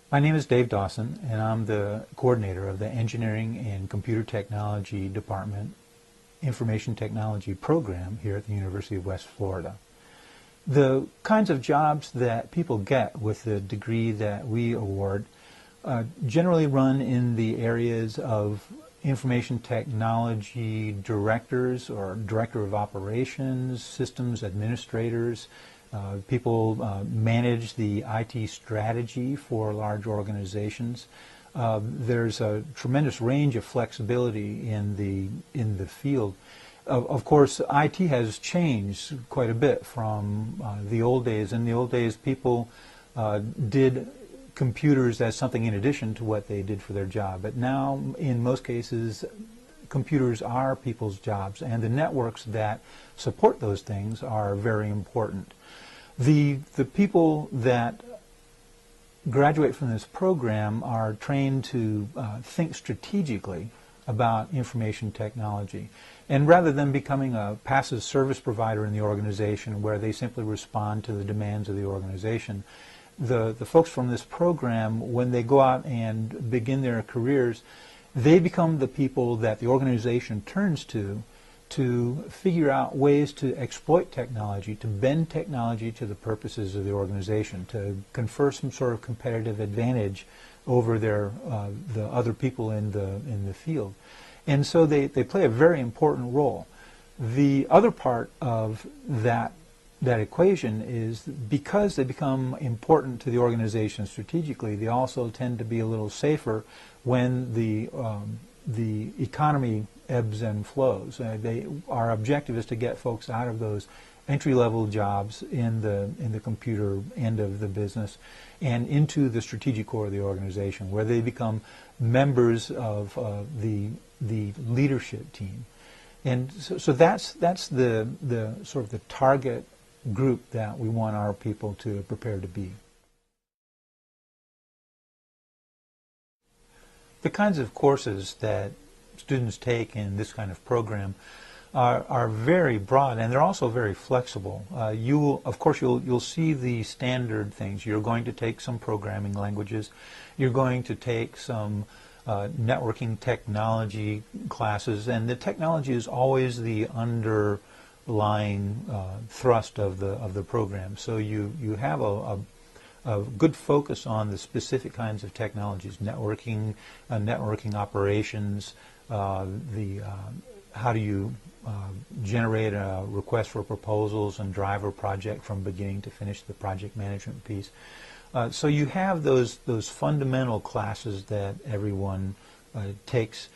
My name is Dave Dawson, and I'm the coordinator of the Engineering and Computer Technology Department Information Technology program here at the University of West Florida. The kinds of jobs that people get with the degree that we award generally run in the areas of information technology directors or director of operations, systems administrators. People manage the IT strategy for large organizations. There's a tremendous range of flexibility in the field. Of course, IT has changed quite a bit from the old days. In the old days, people did computers as something in addition to what they did for their job. But now, in most cases, computers are people's jobs, and the networks that support those things are very important. The people that graduate from this program are trained to think strategically about information technology. And rather than becoming a passive service provider in the organization where they simply respond to the demands of the organization, the folks from this program, when they go out and begin their careers, they become the people that the organization turns to figure out ways to exploit technology, to bend technology to the purposes of the organization, to confer some sort of competitive advantage over the other people in the field. And so they play a very important role. The other part of that equation is because they become important to the organization strategically, they also tend to be a little safer when the economy ebbs and flows. Our objective is to get folks out of those entry-level jobs in the computer end of the business and into the strategic core of the organization, where they become members of the leadership team. And so that's the sort of the target group that we want our people to prepare to be. The kinds of courses that students take in this kind of program are very broad, and they're also very flexible. Of course, you'll see the standard things. You're going to take some programming languages. You're going to take some networking technology classes, and the technology is always the underlying thrust of the program. So you have a good focus on the specific kinds of technologies, networking operations, how do you generate a request for proposals and drive a project from beginning to finish, the project management piece. So you have those fundamental classes that everyone takes,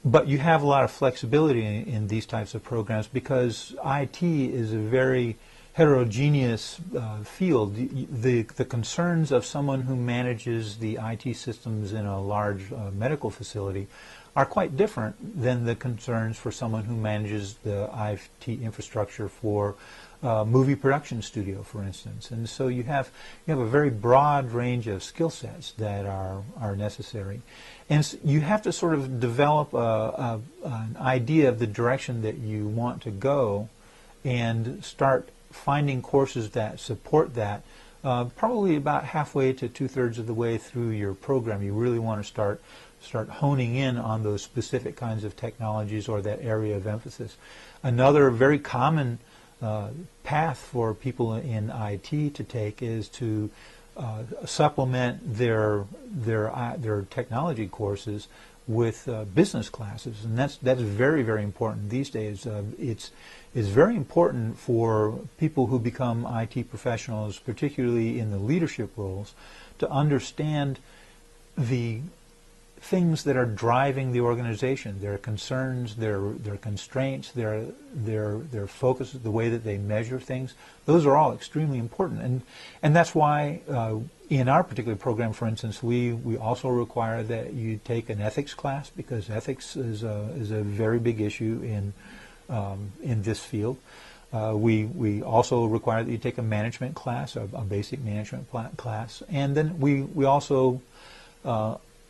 but you have a lot of flexibility in these types of programs because IT is a very heterogeneous field. The concerns of someone who manages the IT systems in a large medical facility are quite different than the concerns for someone who manages the IT infrastructure for a movie production studio, for instance. And so you have a very broad range of skill sets that are necessary. And so you have to sort of develop an idea of the direction that you want to go and start finding courses that support that. Probably about halfway to two-thirds of the way through your program, you really want to start honing in on those specific kinds of technologies or that area of emphasis. Another very common path for people in IT to take is to supplement their technology courses with business classes, and that's very, very important these days. It's very important for people who become IT professionals, particularly in the leadership roles, to understand the things that are driving the organization, their concerns, their constraints, their focus, the way that they measure things. Those are all extremely important, and that's why in our particular program, for instance, we also require that you take an ethics class, because ethics is a very big issue in this field. We also require that you take a management class, a basic management class, and then we also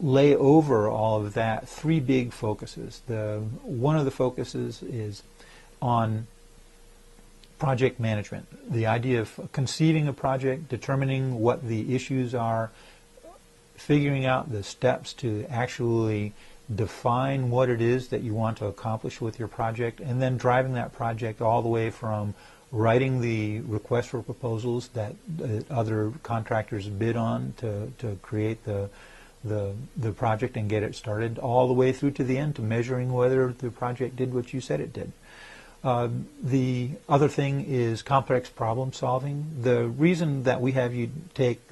lay over all of that three big focuses. One of the focuses is on project management, the idea of conceiving a project, determining what the issues are, figuring out the steps to actually define what it is that you want to accomplish with your project, and then driving that project all the way from writing the request for proposals that other contractors bid on to create the project and get it started, all the way through to the end to measuring whether the project did what you said it did. The other thing is complex problem solving. The reason that we have you take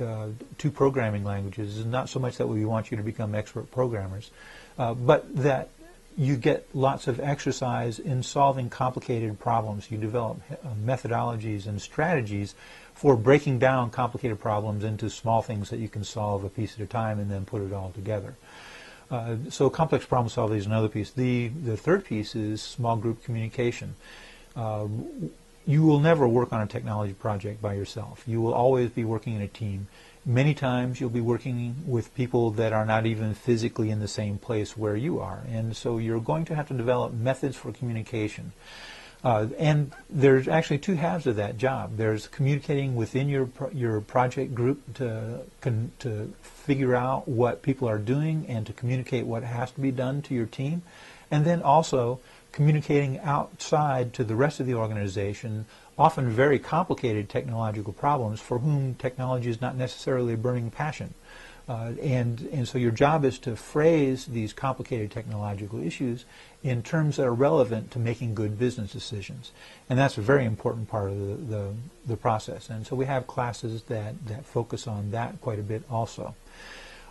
two programming languages is not so much that we want you to become expert programmers, but that you get lots of exercise in solving complicated problems. You develop methodologies and strategies for breaking down complicated problems into small things that you can solve a piece at a time and then put it all together. So complex problem solving is another piece. The third piece is small group communication. You will never work on a technology project by yourself. You will always be working in a team. Many times you'll be working with people that are not even physically in the same place where you are. And so you're going to have to develop methods for communication. And there's actually two halves of that job. There's communicating within your project group to figure out what people are doing and to communicate what has to be done to your team. And then also communicating outside to the rest of the organization, often very complicated technological problems for whom technology is not necessarily a burning passion. And so your job is to phrase these complicated technological issues in terms that are relevant to making good business decisions. And that's a very important part of the process. And so we have classes that focus on that quite a bit also.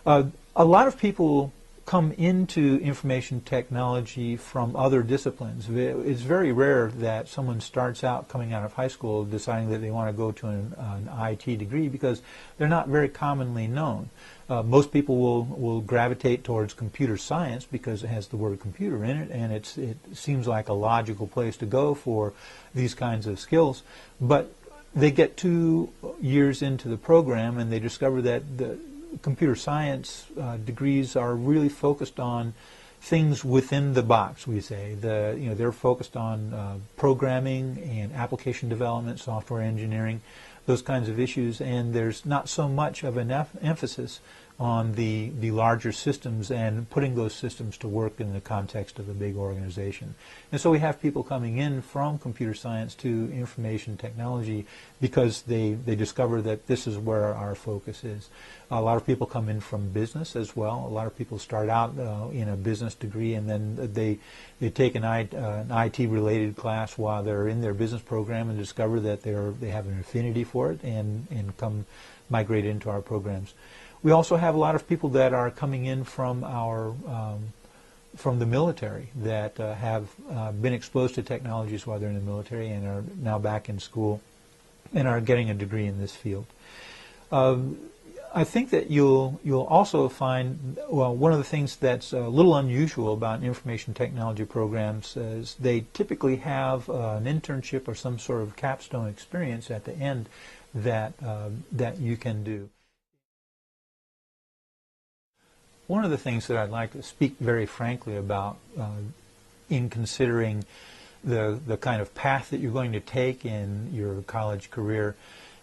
A lot of people come into information technology from other disciplines. It's very rare that someone starts out coming out of high school deciding that they want to go to an IT degree, because they're not very commonly known. Most people will gravitate towards computer science because it has the word computer in it, and it seems like a logical place to go for these kinds of skills. But they get 2 years into the program and they discover that the computer science degrees are really focused on things within the box, we say. They're focused on programming and application development, software engineering, those kinds of issues, and there's not so much of an emphasis on the larger systems and putting those systems to work in the context of a big organization. And so we have people coming in from computer science to information technology because they discover that this is where our focus is. A lot of people come in from business as well. A lot of people start out in a business degree, and then they take an IT-related class while they're in their business program and discover that they have an affinity for it and come migrate into our programs. We also have a lot of people that are coming in from from the military that have been exposed to technologies while they're in the military and are now back in school and are getting a degree in this field. I think that you'll also find, well, one of the things that's a little unusual about information technology programs is they typically have an internship or some sort of capstone experience at the end that you can do. One of the things that I'd like to speak very frankly about in considering the kind of path that you're going to take in your college career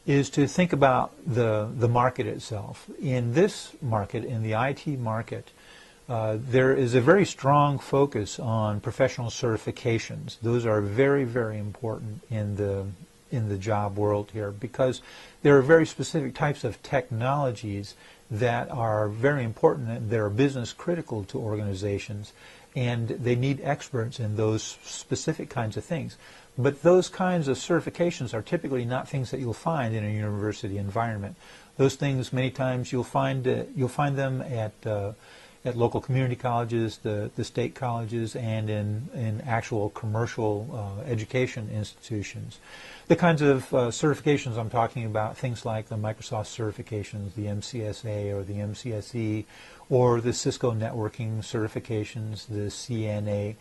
is to think about the market itself. In this market, in the IT market, there is a very strong focus on professional certifications. Those are very, very important in the job world here because there are very specific types of technologies that are very important and that are business critical to organizations, and they need experts in those specific kinds of things. But those kinds of certifications are typically not things that you'll find in a university environment. Those things, many times, you'll find them at local community colleges, the state colleges, and in actual commercial education institutions. The kinds of certifications I'm talking about, things like the Microsoft certifications, the MCSA or the MCSE, or the Cisco networking certifications, the CNA.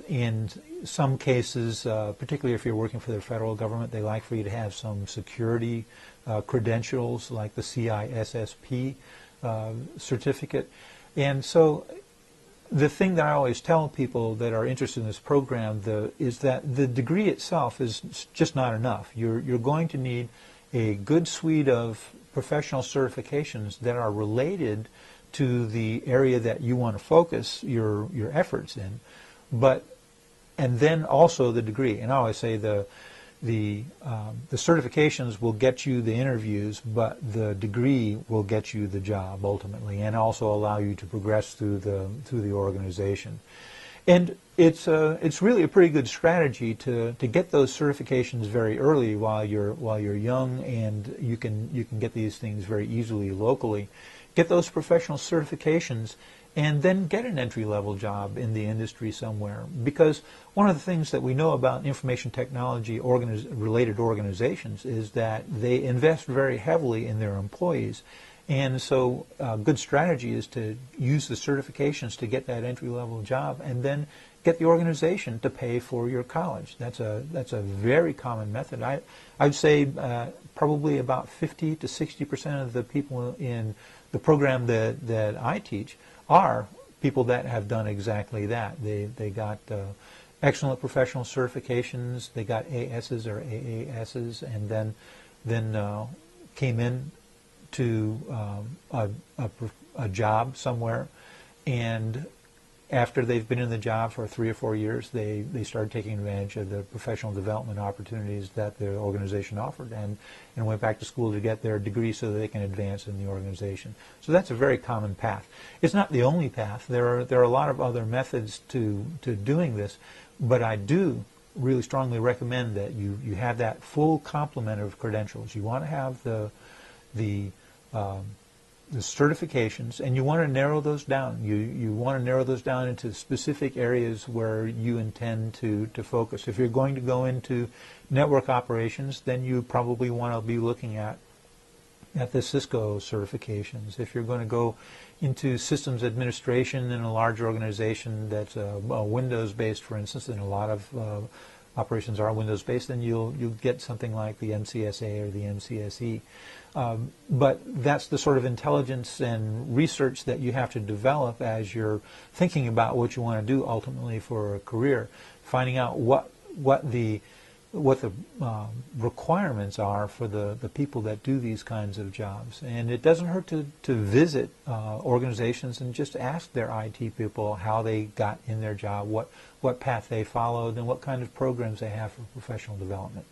In some cases, particularly if you're working for the federal government, they like for you to have some security credentials like the CISSP certificate. And so the thing that I always tell people that are interested in this program is that the degree itself is just not enough. You're going to need a good suite of professional certifications that are related to the area that you want to focus your efforts in, and then also the degree. And I always say the certifications will get you the interviews, but the degree will get you the job ultimately, and also allow you to progress through the organization. And it's really a pretty good strategy to get those certifications very early while you're young, and you can get these things very easily locally. Get those professional certifications, and then get an entry-level job in the industry somewhere. Because one of the things that we know about information technology related organizations is that they invest very heavily in their employees. And so a good strategy is to use the certifications to get that entry-level job, and then get the organization to pay for your college. That's a very common method. I'd say probably about 50 to 60% of the people in the program that I teach are people that have done exactly that. They got excellent professional certifications. They got ASs or AASs, and then came in to a job somewhere, and after they've been in the job for 3 or 4 years, they started taking advantage of the professional development opportunities that the organization offered, and went back to school to get their degree so that they can advance in the organization. So that's a very common path. It's not the only path. There are a lot of other methods to doing this, but I do really strongly recommend that you have that full complement of credentials. You want to have the certifications, and you want to narrow those down. You want to narrow those down into specific areas where you intend to focus. If you're going to go into network operations, then you probably want to be looking at the Cisco certifications. If you're going to go into systems administration in a large organization that's Windows-based, for instance, and a lot of operations are Windows-based, then you'll get something like the MCSA or the MCSE. But that's the sort of intelligence and research that you have to develop as you're thinking about what you want to do ultimately for a career, finding out what the requirements are for the people that do these kinds of jobs. And it doesn't hurt to visit organizations and just ask their IT people how they got in their job, what path they followed, and what kind of programs they have for professional development.